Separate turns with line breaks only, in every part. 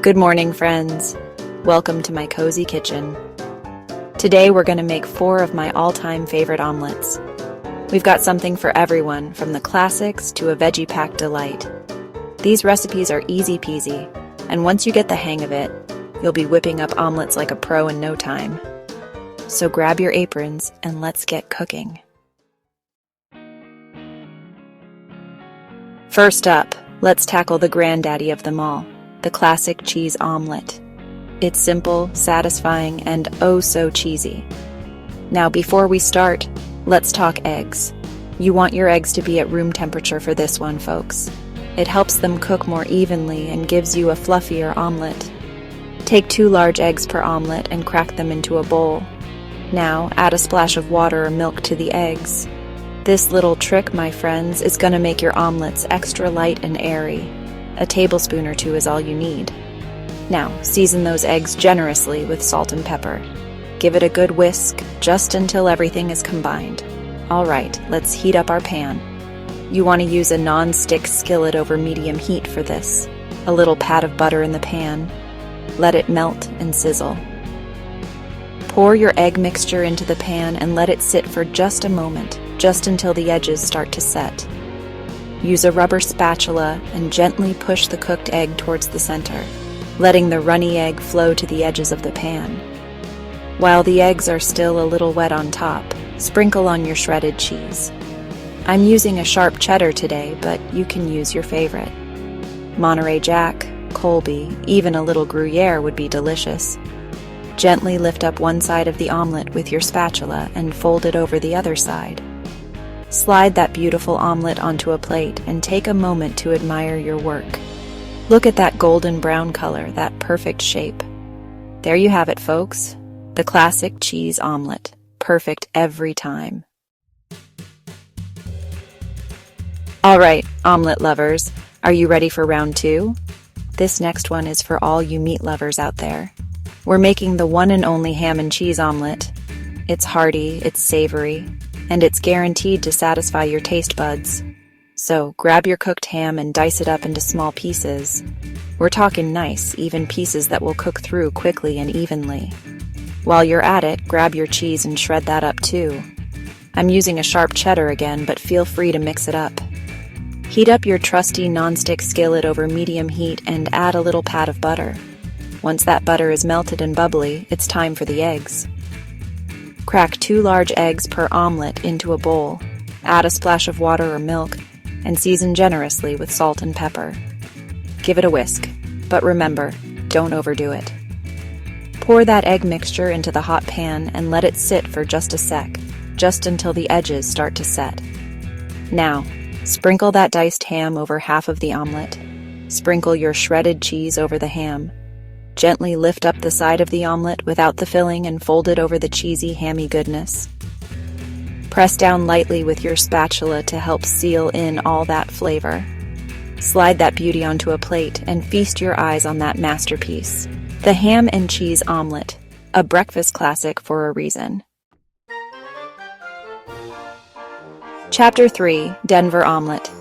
Good morning, friends. Welcome to my cozy kitchen. Today we're going to make 4 of my all-time favorite omelets. We've got something for everyone, from the classics to a veggie-packed delight. These recipes are easy peasy, and once you get the hang of it, you'll be whipping up omelets like a pro in no time. So grab your aprons and let's get cooking. First up, let's tackle the granddaddy of them all, the classic cheese omelet. It's simple, satisfying, and oh so cheesy. Now before we start, let's talk eggs. You want your eggs to be at room temperature for this one, folks. It helps them cook more evenly and gives you a fluffier omelet. Take 2 large eggs per omelet and crack them into a bowl. Now add a splash of water or milk to the eggs. This little trick, my friends, is going to make your omelets extra light and airy. A tablespoon or 2 is all you need. Now, season those eggs generously with salt and pepper. Give it a good whisk, just until everything is combined. Alright, let's heat up our pan. You want to use a non-stick skillet over medium heat for this. A little pat of butter in the pan. Let it melt and sizzle. Pour your egg mixture into the pan and let it sit for just a moment, just until the edges start to set. Use a rubber spatula and gently push the cooked egg towards the center, letting the runny egg flow to the edges of the pan. While the eggs are still a little wet on top, sprinkle on your shredded cheese. I'm using a sharp cheddar today, but you can use your favorite. Monterey Jack, Colby, even a little Gruyere would be delicious. Gently lift up one side of the omelet with your spatula and fold it over the other side. Slide that beautiful omelet onto a plate and take a moment to admire your work. Look at that golden brown color, that perfect shape. There you have it, folks. The classic cheese omelet. Perfect every time. Alright, omelet lovers, are you ready for round 2? This next one is for all you meat lovers out there. We're making the one and only ham and cheese omelet. It's hearty, it's savory, and it's guaranteed to satisfy your taste buds. So grab your cooked ham and dice it up into small pieces. We're talking nice, even pieces that will cook through quickly and evenly. While you're at it, grab your cheese and shred that up too. I'm using a sharp cheddar again, but feel free to mix it up. Heat up your trusty non-stick skillet over medium heat and add a little pat of butter. Once that butter is melted and bubbly, it's time for the eggs. Crack 2 large eggs per omelet into a bowl. Add a splash of water or milk, and season generously with salt and pepper. Give it a whisk, but remember, don't overdo it. Pour that egg mixture into the hot pan and let it sit for just a sec, just until the edges start to set. Now, sprinkle that diced ham over half of the omelet. Sprinkle your shredded cheese over the ham. Gently lift up the side of the omelet without the filling and fold it over the cheesy, hammy goodness. Press down lightly with your spatula to help seal in all that flavor. Slide that beauty onto a plate and feast your eyes on that masterpiece. The ham and cheese omelet, a breakfast classic for a reason. Chapter 3, Denver Omelet,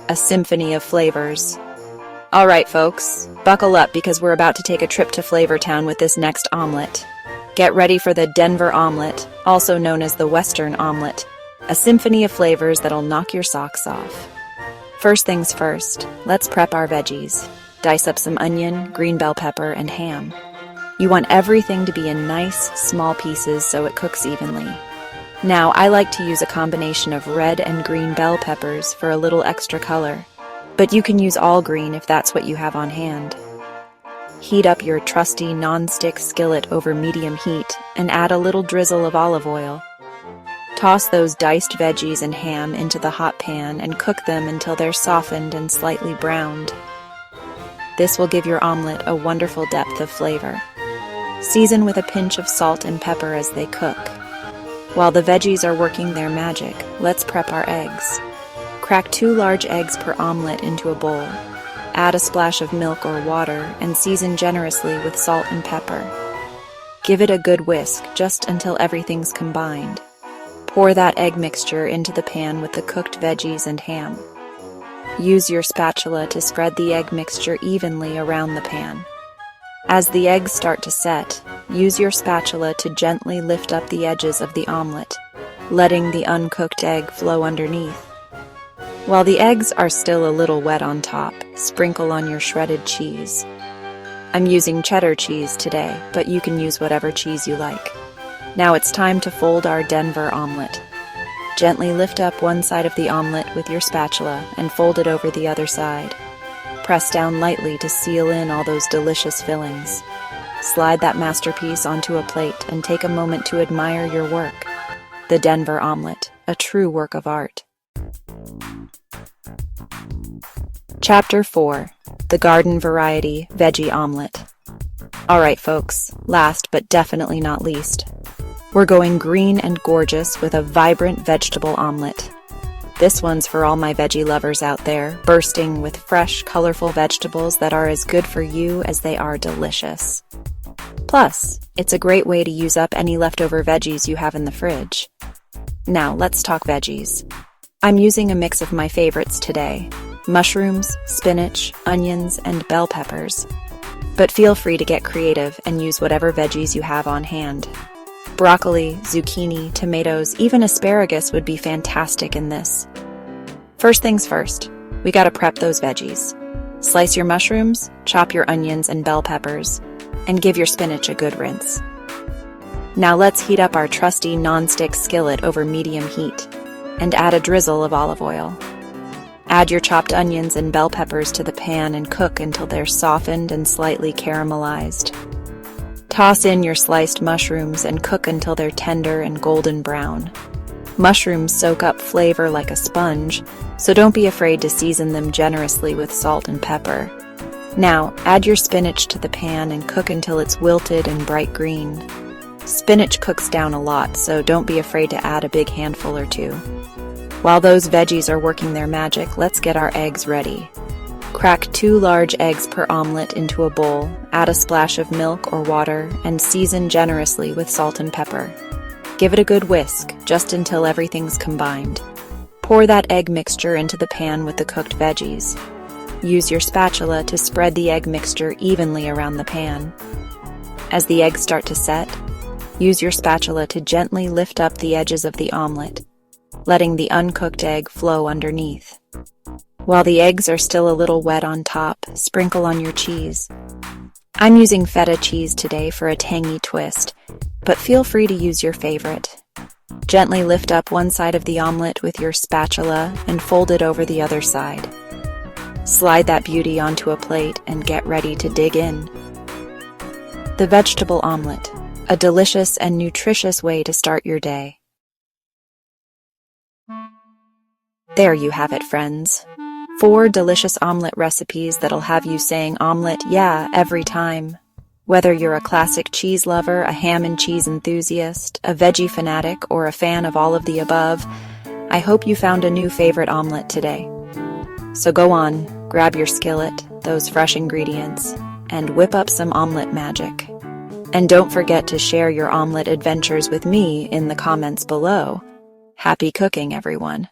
a symphony of flavors. Alright folks, buckle up because we're about to take a trip to Flavor Town with this next omelet. Get ready for the Denver Omelet, also known as the Western Omelet, a symphony of flavors that'll knock your socks off. First things first, let's prep our veggies. Dice up some onion, green bell pepper, and ham. You want everything to be in nice, small pieces so it cooks evenly. Now, I like to use a combination of red and green bell peppers for a little extra color, but you can use all green if that's what you have on hand. Heat up your trusty non-stick skillet over medium heat and add a little drizzle of olive oil. Toss those diced veggies and ham into the hot pan and cook them until they're softened and slightly browned. This will give your omelet a wonderful depth of flavor. Season with a pinch of salt and pepper as they cook. While the veggies are working their magic, let's prep our eggs. Crack 2 large eggs per omelet into a bowl. Add a splash of milk or water and season generously with salt and pepper. Give it a good whisk just until everything's combined. Pour that egg mixture into the pan with the cooked veggies and ham. Use your spatula to spread the egg mixture evenly around the pan. As the eggs start to set, use your spatula to gently lift up the edges of the omelet, letting the uncooked egg flow underneath. While the eggs are still a little wet on top, sprinkle on your shredded cheese. I'm using cheddar cheese today, but you can use whatever cheese you like. Now it's time to fold our Denver omelet. Gently lift up one side of the omelet with your spatula and fold it over the other side. Press down lightly to seal in all those delicious fillings. Slide that masterpiece onto a plate and take a moment to admire your work. The Denver omelet, a true work of art. Chapter 4. The Garden Variety Veggie Omelet. Alright folks, last but definitely not least, we're going green and gorgeous with a vibrant vegetable omelet. This one's for all my veggie lovers out there, bursting with fresh, colorful vegetables that are as good for you as they are delicious. Plus, it's a great way to use up any leftover veggies you have in the fridge. Now, let's talk veggies. I'm using a mix of my favorites today: mushrooms, spinach, onions, and bell peppers. But feel free to get creative and use whatever veggies you have on hand. Broccoli, zucchini, tomatoes, even asparagus would be fantastic in this. First things first, we gotta prep those veggies. Slice your mushrooms, chop your onions and bell peppers, and give your spinach a good rinse. Now let's heat up our trusty non-stick skillet over medium heat, and add a drizzle of olive oil. Add your chopped onions and bell peppers to the pan and cook until they're softened and slightly caramelized. Toss in your sliced mushrooms and cook until they're tender and golden brown. Mushrooms soak up flavor like a sponge, so don't be afraid to season them generously with salt and pepper. Now, add your spinach to the pan and cook until it's wilted and bright green. Spinach cooks down a lot, so don't be afraid to add a big handful or two. While those veggies are working their magic, let's get our eggs ready. Crack 2 large eggs per omelet into a bowl, add a splash of milk or water, and season generously with salt and pepper. Give it a good whisk, just until everything's combined. Pour that egg mixture into the pan with the cooked veggies. Use your spatula to spread the egg mixture evenly around the pan. As the eggs start to set, use your spatula to gently lift up the edges of the omelet, letting the uncooked egg flow underneath. While the eggs are still a little wet on top, sprinkle on your cheese. I'm using feta cheese today for a tangy twist, but feel free to use your favorite. Gently lift up one side of the omelet with your spatula and fold it over the other side. Slide that beauty onto a plate and get ready to dig in. The vegetable omelet, a delicious and nutritious way to start your day. There you have it, friends. 4 delicious omelet recipes that'll have you saying omelet, yeah, every time. Whether you're a classic cheese lover, a ham and cheese enthusiast, a veggie fanatic, or a fan of all of the above, I hope you found a new favorite omelet today. So go on, grab your skillet, those fresh ingredients, and whip up some omelet magic. And don't forget to share your omelet adventures with me in the comments below. Happy cooking, everyone.